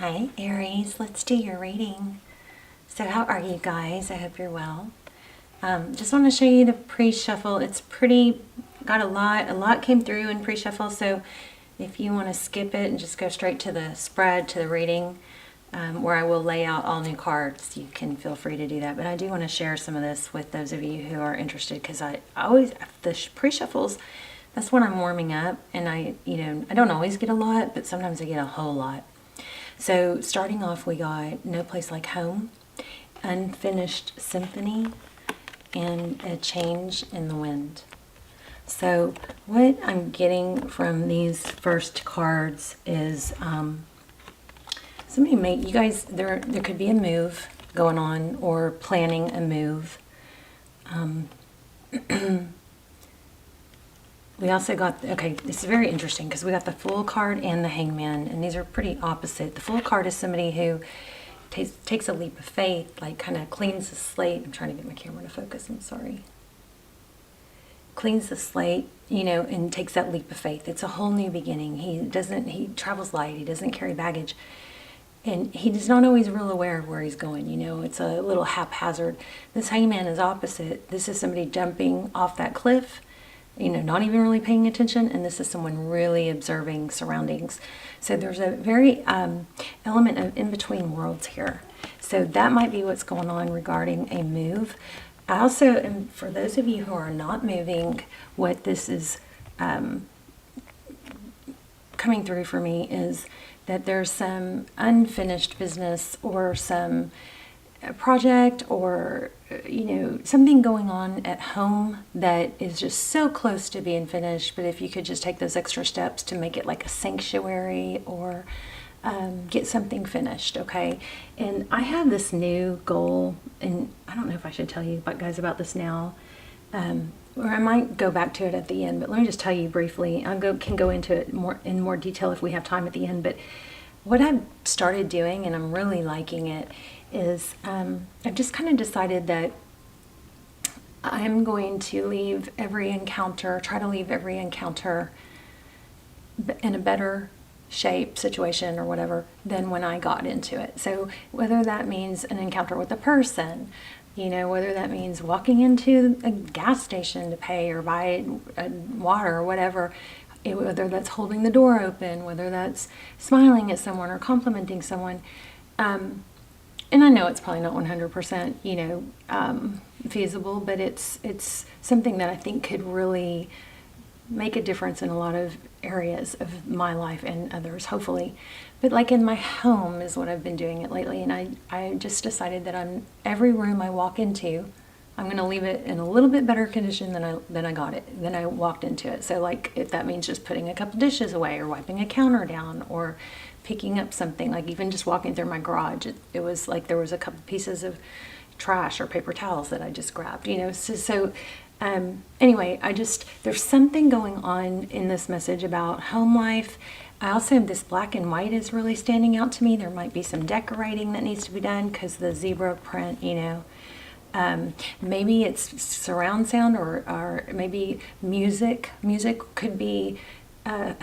Hi Aries, let's do your reading. So how are you guys? I hope you're well. Just want to show you the pre-shuffle. It's pretty, got a lot came through in pre-shuffle, so if you want to skip it and just go straight to the spread, to the reading, where I will lay out all new cards, you can feel free to do that. But I do want to share some of this with those of you who are interested, because I always, the pre-shuffles, that's when I'm warming up, and I don't always get a lot, but sometimes I get a whole lot. So starting off, we got No Place Like Home, Unfinished Symphony, and A Change in the Wind. So what I'm getting from these first cards is you guys, there could be a move going on or planning a move. We also got, okay, this is very interesting because we got the Fool card and the Hangman, and these are pretty opposite. The Fool card is somebody who takes a leap of faith, like kind of cleans the slate. I'm trying to get my camera to focus, I'm sorry. Cleans the slate, and takes that leap of faith. It's a whole new beginning. He travels light, he doesn't carry baggage. And he's not always real aware of where he's going, it's a little haphazard. This Hangman is opposite. This is somebody jumping off that cliff, not even really paying attention, and this is someone really observing surroundings. So there's a very element of in-between worlds here. So that might be what's going on regarding a move. I also am, for those of you who are not moving, what this is coming through for me is that there's some unfinished business or some project or something going on at home that is just so close to being finished, but if you could just take those extra steps to make it like a sanctuary or get something finished, okay? And I have this new goal, and I don't know if I should tell you guys about this now, or I might go back to it at the end, but let me just tell you briefly. Can go into it in more detail if we have time at the end. But what I've started doing, and I'm really liking it, is I've just kind of decided that I'm going to try to leave every encounter in a better shape, situation, or whatever than when I got into it. So whether that means an encounter with a person, whether that means walking into a gas station to pay or buy water or whatever, whether that's holding the door open, whether that's smiling at someone or complimenting someone. And I know it's probably not 100%, feasible, but it's something that I think could really make a difference in a lot of areas of my life and others, hopefully. But like in my home is what I've been doing it lately, and I just decided that every room I walk into, I'm going to leave it in a little bit better condition than I walked into it. So like if that means just putting a couple dishes away or wiping a counter down or picking up something, like even just walking through my garage, it was like there was a couple pieces of trash or paper towels that I just grabbed, anyway, there's something going on in this message about home life. I also have this black and white is really standing out to me. There might be some decorating that needs to be done because the zebra print, maybe it's surround sound or maybe music. Music could be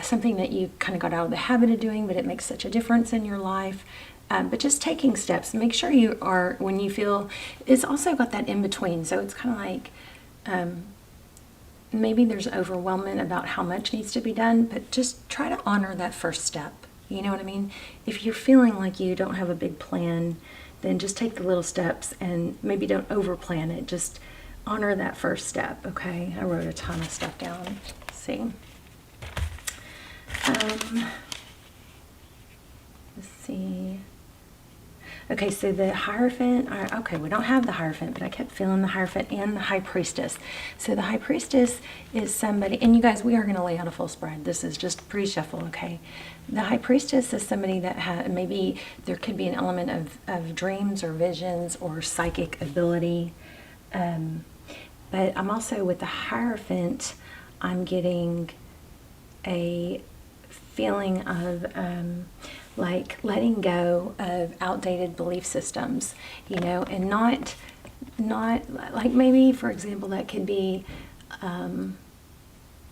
something that you kind of got out of the habit of doing, but it makes such a difference in your life. But just taking steps, make sure you are, when you feel, it's also got that in between. So it's kind of like, maybe there's overwhelming about how much needs to be done, but just try to honor that first step. You know what I mean? If you're feeling like you don't have a big plan, then just take the little steps and maybe don't over plan it. Just honor that first step, okay? I wrote a ton of stuff down. Let's see. Let's see. Okay, so the Hierophant, okay, we don't have the Hierophant, but I kept feeling the Hierophant and the High Priestess. So the High Priestess is somebody, and you guys, we are going to lay out a full spread. This is just pre-shuffle, okay? The High Priestess is somebody that maybe there could be an element of dreams or visions or psychic ability. But I'm also, with the Hierophant, I'm getting a feeling of like letting go of outdated belief systems, and not like, maybe for example that could be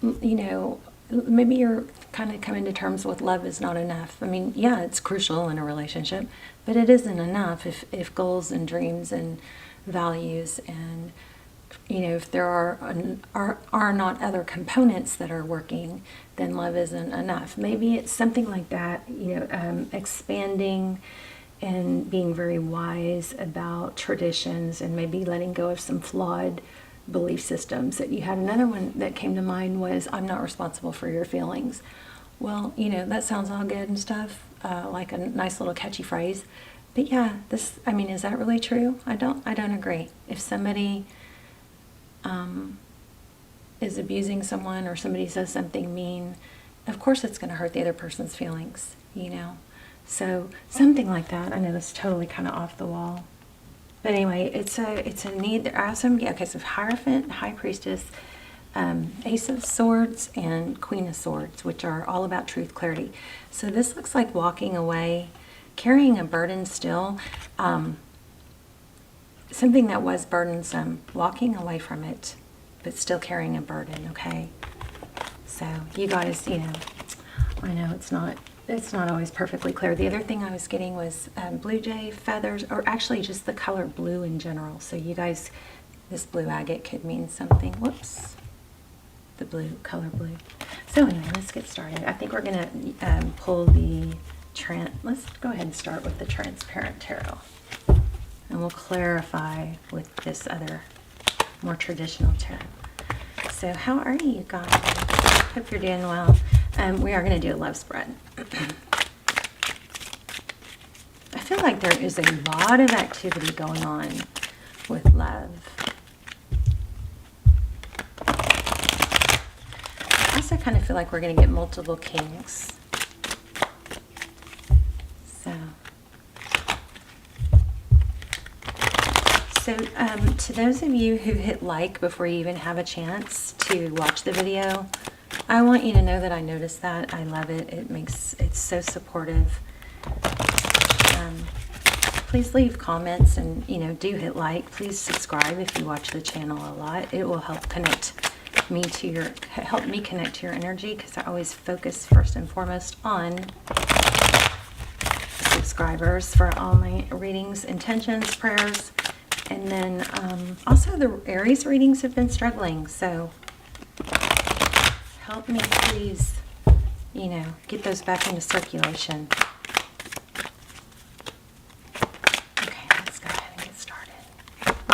maybe you're kind of coming to terms with love is not enough. I mean, yeah, it's crucial in a relationship, but it isn't enough if goals and dreams and values and, you know, if there are not other components that are working, then love isn't enough. Maybe it's something like that, you know, expanding and being very wise about traditions and maybe letting go of some flawed belief systems that you had. Another one that came to mind was, I'm not responsible for your feelings. Well, you know, that sounds all good and stuff, like a nice little catchy phrase. But yeah, I mean, is that really true? I don't agree. If somebody is abusing someone or somebody says something mean, of course it's going to hurt the other person's feelings, you know. So something like that. I know that's totally kind of off the wall. But anyway, it's a need. There are some, okay, so Hierophant, High Priestess, Ace of Swords, and Queen of Swords, which are all about truth, clarity. So this looks like walking away, carrying a burden still, something that was burdensome, walking away from it, but still carrying a burden, okay? So you guys, you know, I know it's not always perfectly clear. The other thing I was getting was blue jay feathers, or actually just the color blue in general. So you guys, this blue agate could mean something. Whoops. The blue, color blue. So anyway, let's get started. I think we're going to pull the, let's go ahead and start with the Transparent Tarot. And we'll clarify with this other, more traditional tarot. So how are you guys? Hope you're doing well. We are going to do a love spread. I feel like there is a lot of activity going on with love. I also kind of feel like we're going to get multiple kings. So to those of you who hit like before you even have a chance to watch the video, I want you to know that I noticed that. I love it. It's so supportive. Please leave comments and, you know, do hit like. Please subscribe if you watch the channel a lot. It will help help me connect to your energy, because I always focus first and foremost on subscribers for all my readings, intentions, prayers. And then also the Aries readings have been struggling, so help me please, you know, get those back into circulation. Okay, let's go ahead and get started.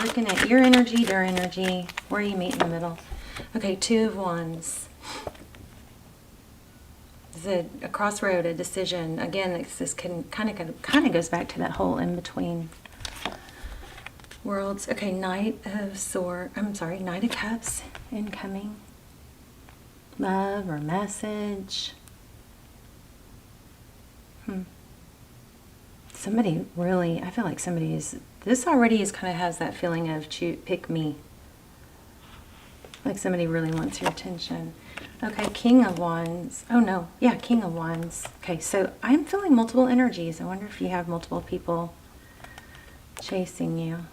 Looking at your energy, their energy, where you meet in the middle. Okay, Two of Wands. It's a crossroad, a decision. Again, this kind of goes back to that whole in between worlds. Okay, Knight of Cups incoming. Love or message. Somebody really, I feel like somebody is, this already is kind of has that feeling of pick me. Like somebody really wants your attention. Okay, King of Wands. Oh no, yeah, King of Wands. Okay, so I'm feeling multiple energies. I wonder if you have multiple people chasing you.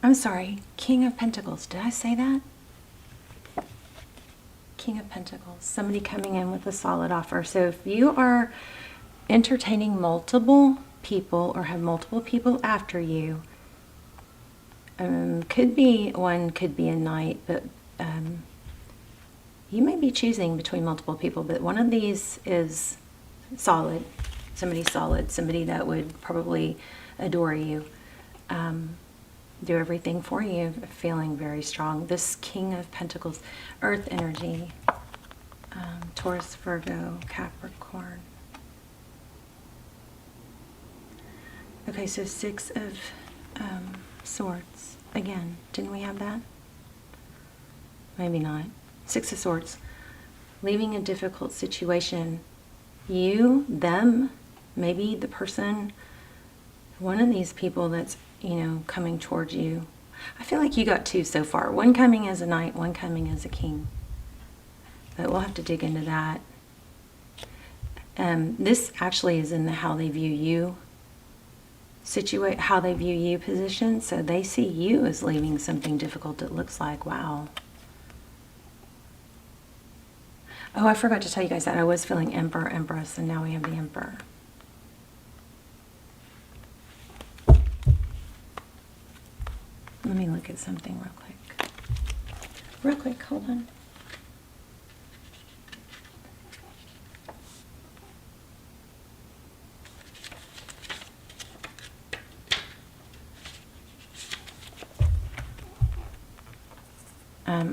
I'm sorry, King of Pentacles. Did I say that? King of Pentacles. Somebody coming in with a solid offer. So if you are entertaining multiple people or have multiple people after you, could be a knight, but you may be choosing between multiple people, but one of these is solid. Somebody solid, somebody that would probably adore you. Do everything for you, feeling very strong. This King of Pentacles, Earth energy, Taurus, Virgo, Capricorn. Okay, so Six of Swords. Again, didn't we have that? Maybe not. Six of Swords. Leaving a difficult situation. You, them, maybe the person, one of these people that's, you know, coming towards you. I feel like you got two so far. One coming as a knight, one coming as a king. But we'll have to dig into that. This actually is in the how they view you how they view you position. So they see you as leaving something difficult. It looks like, wow. Oh, I forgot to tell you guys that I was feeling Emperor, Empress, and now we have the Emperor. Let me look at something real quick. Real quick, hold on.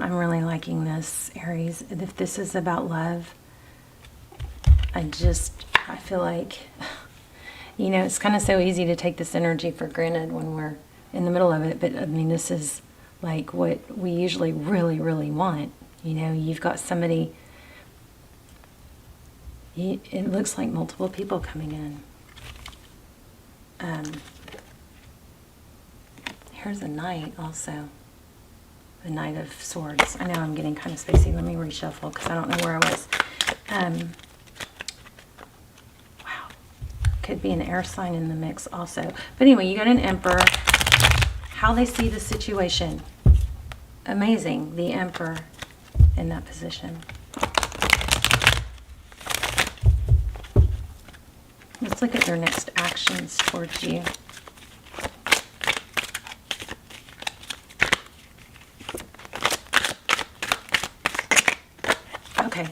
I'm really liking this, Aries. If this is about love, I feel like, you know, it's kind of so easy to take this energy for granted when we're in the middle of it. But I mean, this is like what we usually really, really want. You know, you've got somebody, it looks like multiple people coming in. Here's a Knight also. The Knight of Swords. I know I'm getting kind of spacey. Let me reshuffle because I don't know where I was. Wow. Could be an air sign in the mix also. But anyway, you got an Emperor. How they see the situation. Amazing. The Emperor in that position. Let's look at their next actions towards you. Okay,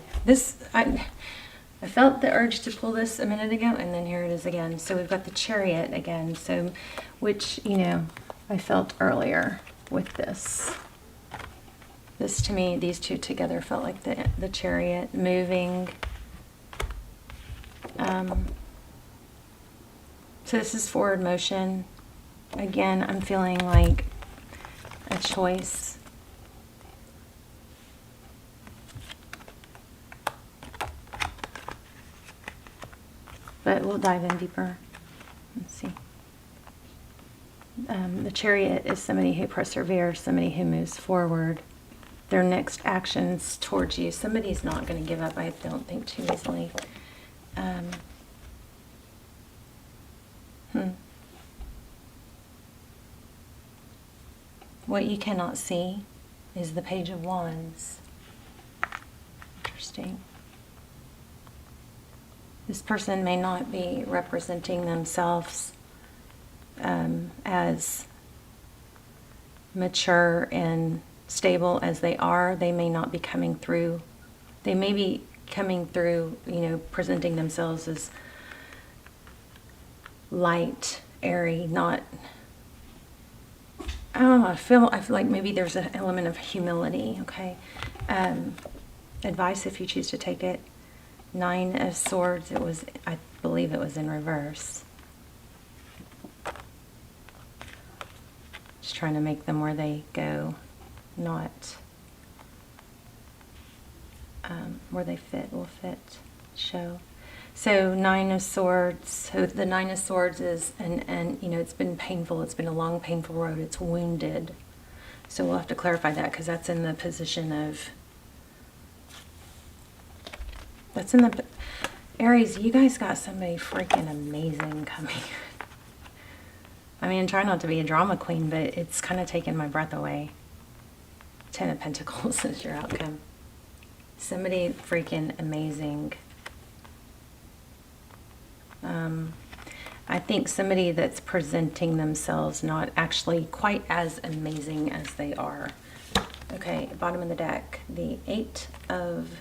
I felt the urge to pull this a minute ago, and then here it is again. So we've got the Chariot again, so which, you know, I felt earlier with this. This to me, these two together felt like the Chariot moving. So this is forward motion. Again, I'm feeling like a choice. But we'll dive in deeper. Let's see. The Chariot is somebody who perseveres, somebody who moves forward. Their next actions towards you. Somebody's not going to give up, I don't think, too easily. What you cannot see is the Page of Wands. Interesting. This person may not be representing themselves as mature and stable as they are. They may not be coming through. They may be coming through, you know, presenting themselves as light, airy, not... I don't know, I feel like maybe there's an element of humility, okay? Advice if you choose to take it. 9 of Swords, I believe it was in reverse. Just trying to make them where they go, not where they fit, will fit, show. So 9 of Swords, so the 9 of Swords is, and you know, it's been painful, it's been a long, painful road, it's wounded. So we'll have to clarify that because that's in the position of, that's in the, Aries, you guys got somebody freaking amazing coming. I mean, try not to be a drama queen, but it's kind of taken my breath away. 10 of Pentacles is your outcome. Somebody freaking amazing. I think somebody that's presenting themselves not actually quite as amazing as they are. Okay, bottom of the deck, the 8 of...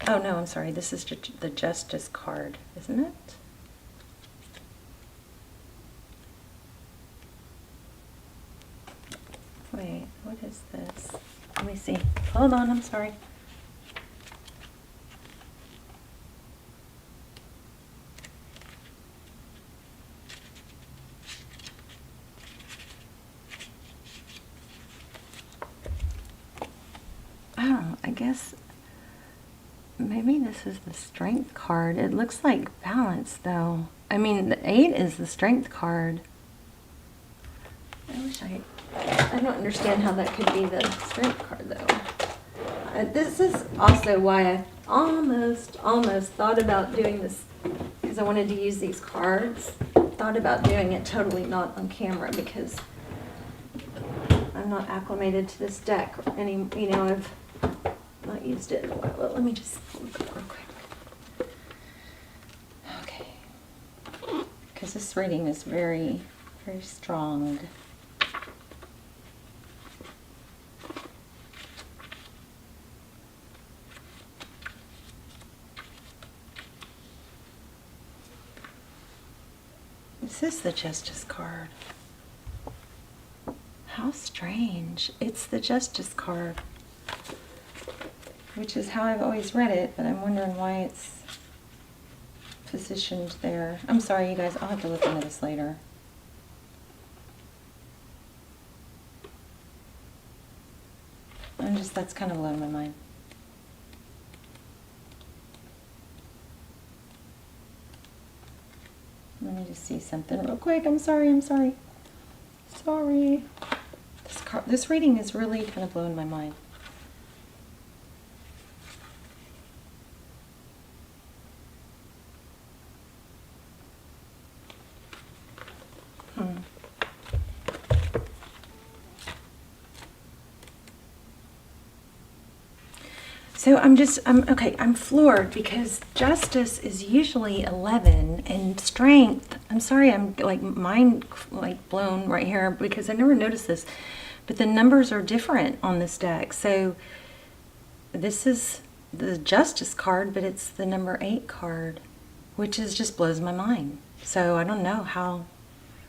Oh no, I'm sorry, this is the Justice card, isn't it? Wait, what is this? Let me see. Hold on, I'm sorry. Oh, I guess maybe this is the Strength card. It looks like Balance, though. I mean, the 8 is the Strength card. I don't understand how that could be the Strength card, though. This is also why I almost thought about doing this, because I wanted to use these cards. Thought about doing it totally not on camera, because I'm not acclimated to this deck any, you know, I've not haven't used it in a while. Well, let me just pull it up real quick. Okay. Because this reading is very, very strong. This is the Justice card. How strange. It's the Justice card, which is how I've always read it, but I'm wondering why it's positioned there. I'm sorry, you guys. I'll have to look into this later. That's kind of blowing my mind. Let me just see something real quick. I'm sorry. Sorry. This reading is really kind of blowing my mind. So I'm floored because Justice is usually 11 and Strength, I'm sorry, I'm like mind like blown right here because I never noticed this, but the numbers are different on this deck. So this is the Justice card, but it's the number 8 card, which just blows my mind. So I don't know how,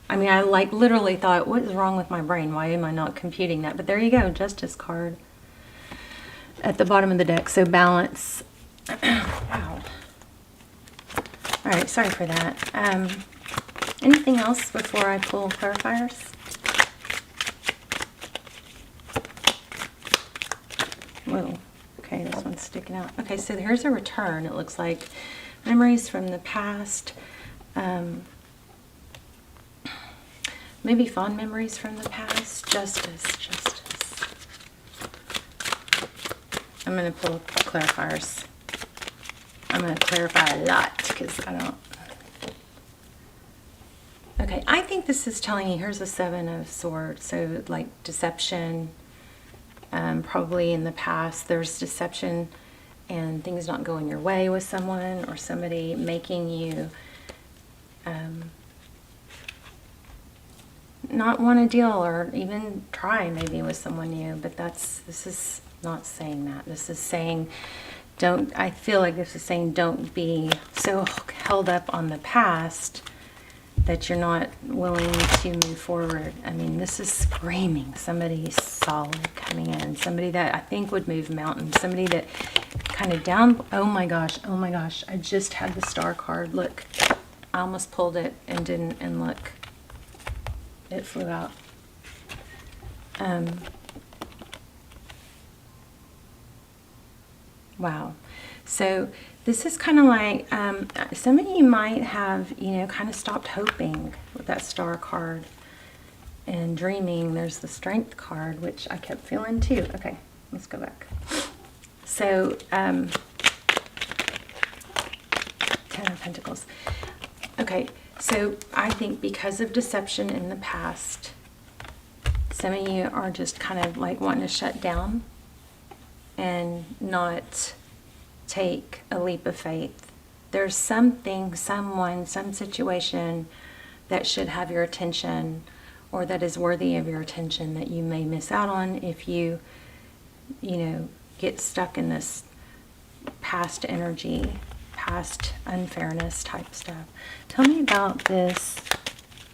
I mean, I like literally thought, what is wrong with my brain? Why am I not computing that? But there you go, Justice card at the bottom of the deck. So balance. Wow. All right, sorry for that. Anything else before I pull clarifiers? Whoa. Okay, this one's sticking out. Okay, so here's a return. It looks like memories from the past. Maybe fond memories from the past. Justice. I'm going to pull clarifiers. I'm going to clarify a lot because I don't... Okay, I think this is telling you, here's a 7 of Swords. So like deception, probably in the past there's deception and things not going your way with someone or somebody making you not want to deal or even try maybe with someone new. But this is not saying that. This is saying I feel like this is saying don't be so held up on the past that you're not willing to move forward. I mean, this is screaming somebody solid coming in, somebody that I think would move mountains, somebody that kind of down. Oh my gosh, I just had the Star card. Look, I almost pulled it and didn't, and look, it flew out. Wow. So this is kind of like, some of you might have, kind of stopped hoping with that Star card and dreaming. There's the Strength card, which I kept feeling too. Okay, let's go back. So, 10 of Pentacles. Okay, so I think because of deception in the past, some of you are just kind of like wanting to shut down and not take a leap of faith. There's something, someone, some situation that should have your attention or that is worthy of your attention that you may miss out on if you get stuck in this past energy, past unfairness type stuff. Tell me about this.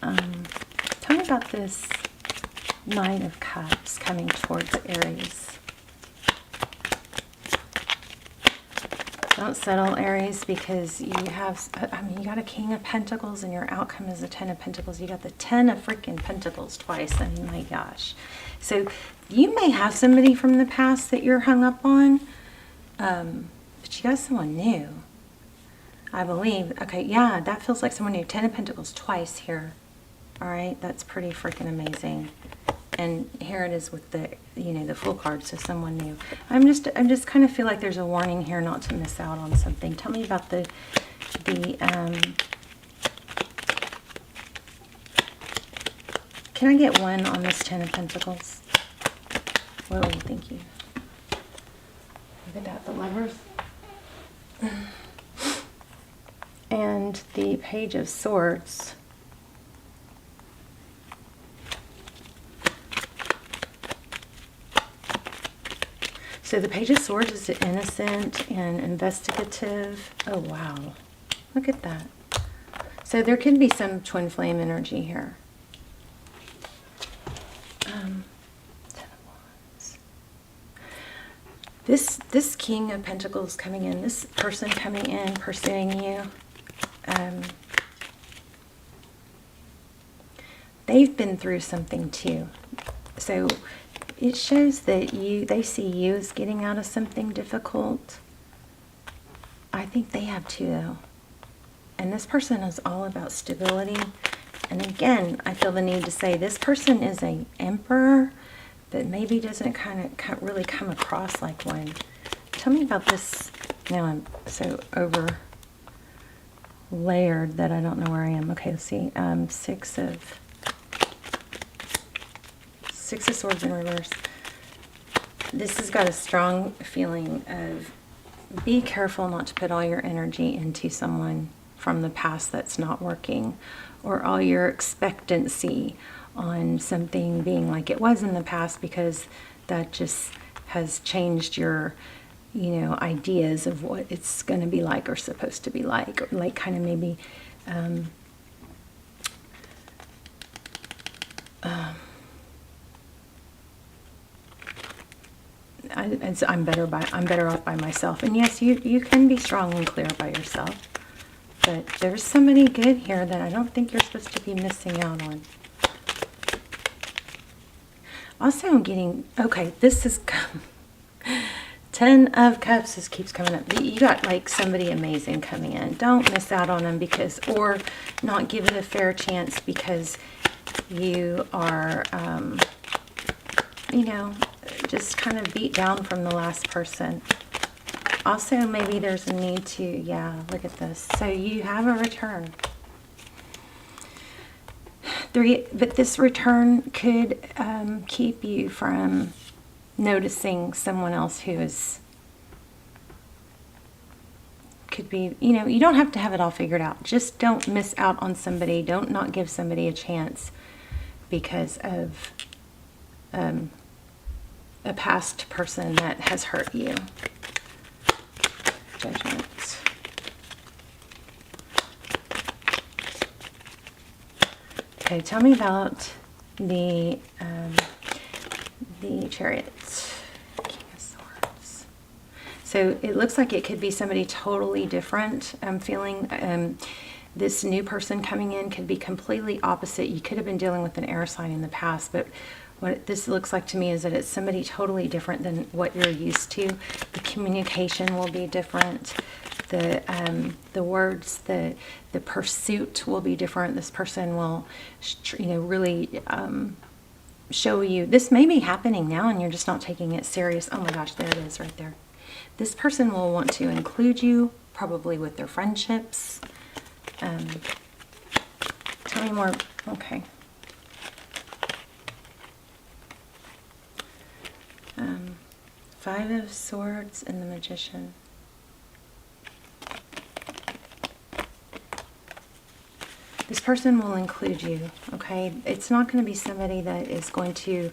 Tell me about this Knight of Cups coming towards Aries. Don't settle, Aries, because you have, you got a King of Pentacles and your outcome is a 10 of Pentacles. You got the 10 of freaking Pentacles twice. I mean, my gosh. So you may have somebody from the past that you're hung up on, but you got someone new, I believe. Okay, yeah, that feels like someone new. 10 of Pentacles twice here. All right, that's pretty freaking amazing. And here it is with the, the Fool card, so someone new. I'm just kind of feel like there's a warning here not to miss out on something. Tell me about the can I get one on this 10 of Pentacles? Whoa, thank you. Look at that, the Lovers. And the Page of Swords. So the Page of Swords is innocent and investigative. Oh, wow. Look at that. So there could be some twin flame energy here. Ten of Wands. This King of Pentacles coming in, this person coming in, pursuing you, they've been through something too. So it shows that they see you as getting out of something difficult. I think they have too, though. And this person is all about stability. And again, I feel the need to say this person is an emperor, but maybe doesn't kind of really come across like one. Tell me about this. Now I'm so over layered that I don't know where I am. Okay, let's see. Six of Swords in reverse. This has got a strong feeling of be careful not to put all your energy into someone from the past that's not working, or all your expectancy on something being like it was in the past, because that just has changed your, you know, ideas of what it's going to be like or supposed to be like, or like kind of maybe I'm better off by myself. And yes, you can be strong and clear by yourself, but there's somebody good here that I don't think you're supposed to be missing out on. Also, I'm getting, okay, this is 10 of Cups. This keeps coming up. You got like somebody amazing coming in. Don't miss out on them, because, or not give it a fair chance because you are, you know, just kind of beat down from the last person. Also, maybe there's a need to, yeah, look at this. So you have a return. But this return could keep you from noticing someone else who is, could be, you know, you don't have to have it all figured out. Just don't miss out on somebody. Don't not give somebody a chance because of a past person that has hurt you. Judgment. Okay, tell me about the Chariot. King of Swords. So it looks like it could be somebody totally different. I'm feeling this new person coming in could be completely opposite. You could have been dealing with an air sign in the past, but what this looks like to me is that it's somebody totally different than what you're used to. The communication will be different. The words, the pursuit will be different. This person will, you know, really show you. This may be happening now and you're just not taking it serious. Oh my gosh, there it is right there. This person will want to include you, probably with their friendships. Tell me more. Okay. Five of Swords and the Magician. This person will include you, okay? It's not going to be somebody that is going to,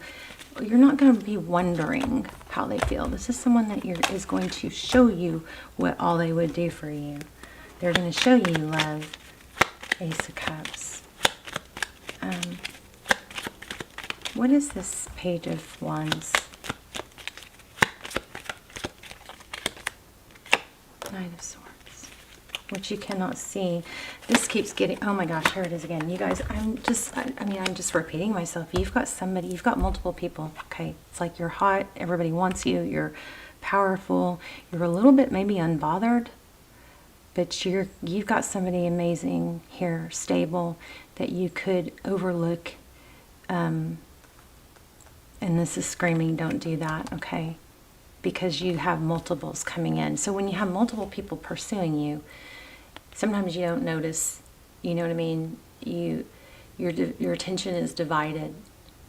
you're not going to be wondering how they feel. This is someone that is going to show you what all they would do for you. They're going to show you love. Ace of Cups. What is this Page of Wands? Knight of Swords, which you cannot see. This keeps getting, oh my gosh, here it is again. You guys, I'm just repeating myself. You've got somebody, you've got multiple people, okay? It's like you're hot, everybody wants you, you're powerful, you're a little bit maybe unbothered, but you've got somebody amazing here, stable, that you could overlook, and this is screaming, don't do that, okay? Because you have multiples coming in. So when you have multiple people pursuing you, sometimes you don't notice, you know what I mean? Your attention is divided.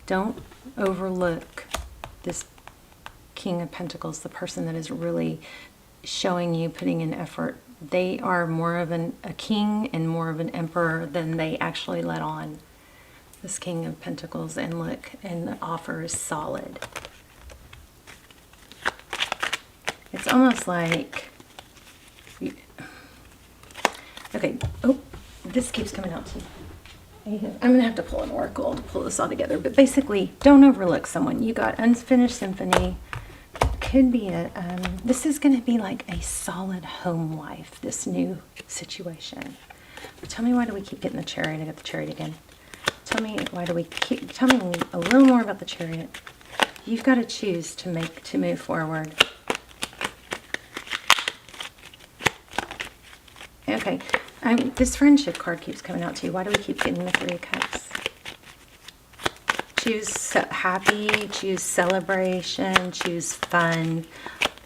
Don't overlook this King of Pentacles, the person that is really showing you, putting in effort, they are more of a king and more of an emperor than they actually let on. This King of Pentacles, and look, and the offer is solid. It's almost like, okay, oh, this keeps coming out too. I'm going to have to pull an oracle to pull this all together, but basically, don't overlook someone. You got Unfinished Symphony. Could be this is going to be like a solid home life, this new situation. But tell me, why do we keep getting the Chariot? I got the Chariot again. Tell me, why do we keep, tell me a little more about the Chariot. You've got to choose to move forward. Okay, this friendship card keeps coming out to you. Why do we keep getting the Three of Cups? Choose happy, choose celebration, choose fun,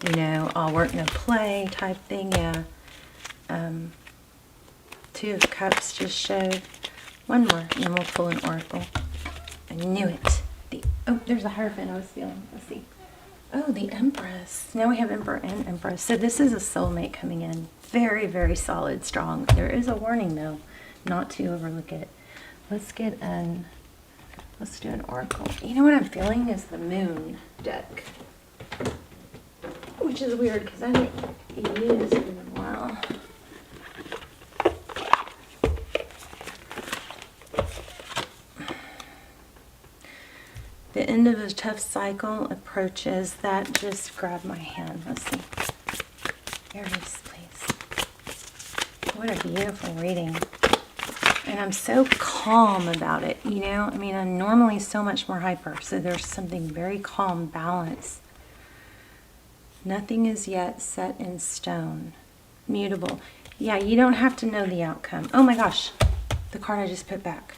you know, all work, no play type thing, yeah. Two of Cups just showed. One more, and then we'll pull an oracle. I knew it. Oh, there's a Hierophant I was feeling. Let's see. Oh, the Empress. Now we have Emperor and Empress. So this is a soulmate coming in. Very, very solid, strong. There is a warning, though, not to overlook it. Let's get let's do an oracle. You know what I'm feeling is the Moon deck, which is weird because I didn't use it in a while. The end of a tough cycle approaches. That just grabbed my hand. Let's see. Aries, please. What a beautiful reading. And I'm so calm about it, you know? I mean, I'm normally so much more hyper, so there's something very calm, balance. Nothing is yet set in stone. Mutable. Yeah, you don't have to know the outcome. Oh my gosh, the card I just put back.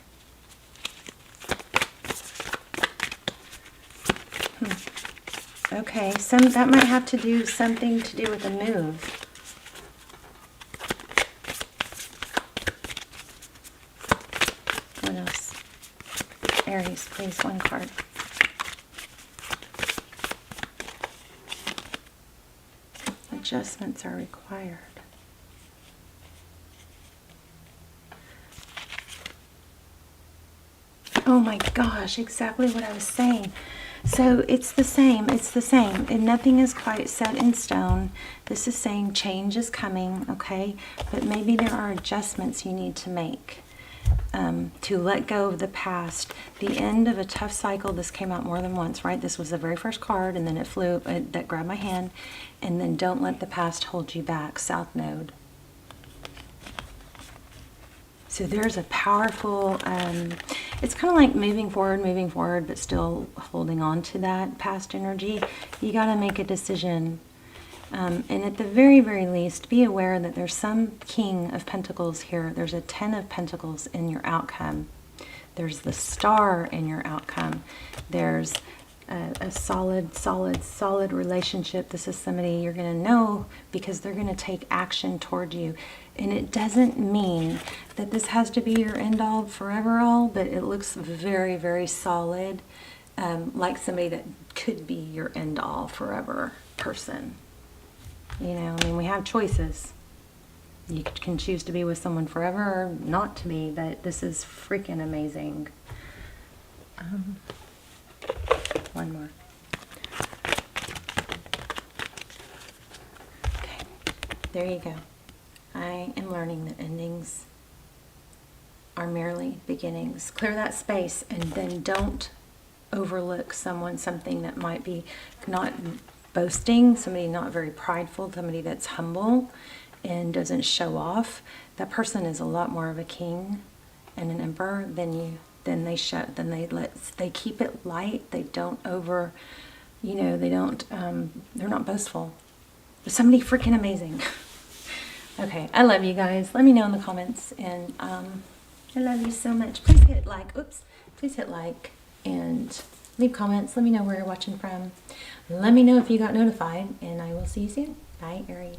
Okay, that might have to do something to do with a move. What else? Aries, please, one card. Adjustments are required. Oh my gosh, exactly what I was saying. So it's the same, and nothing is quite set in stone. This is saying change is coming, okay? But maybe there are adjustments you need to make to let go of the past. The end of a tough cycle. This came out more than once, right? This was the very first card, and then it flew, that grabbed my hand. And then don't let the past hold you back, South Node. So there's a powerful, it's kind of like moving forward, but still holding on to that past energy. You got to make a decision. And at the very, very least, be aware that there's some King of Pentacles here. There's a 10 of Pentacles in your outcome. There's the Star in your outcome. There's a solid relationship. This is somebody you're going to know because they're going to take action toward you. And it doesn't mean that this has to be your end-all, forever-all, but it looks very, very solid, like somebody that could be your end-all, forever person. You know, I mean, we have choices. You can choose to be with someone forever or not to be, but this is freaking amazing. One more. Okay, there you go. I am learning that endings are merely beginnings. Clear that space, and then don't overlook something that might be not boasting, somebody not very prideful, somebody that's humble and doesn't show off. That person is a lot more of a king and an emperor than you. They keep it light. They don't over, you know, they're not boastful. But somebody freaking amazing. Okay, I love you guys. Let me know in the comments, and I love you so much. Please hit like, please hit like, and leave comments. Let me know where you're watching from. Let me know if you got notified, and I will see you soon. Bye, Aries.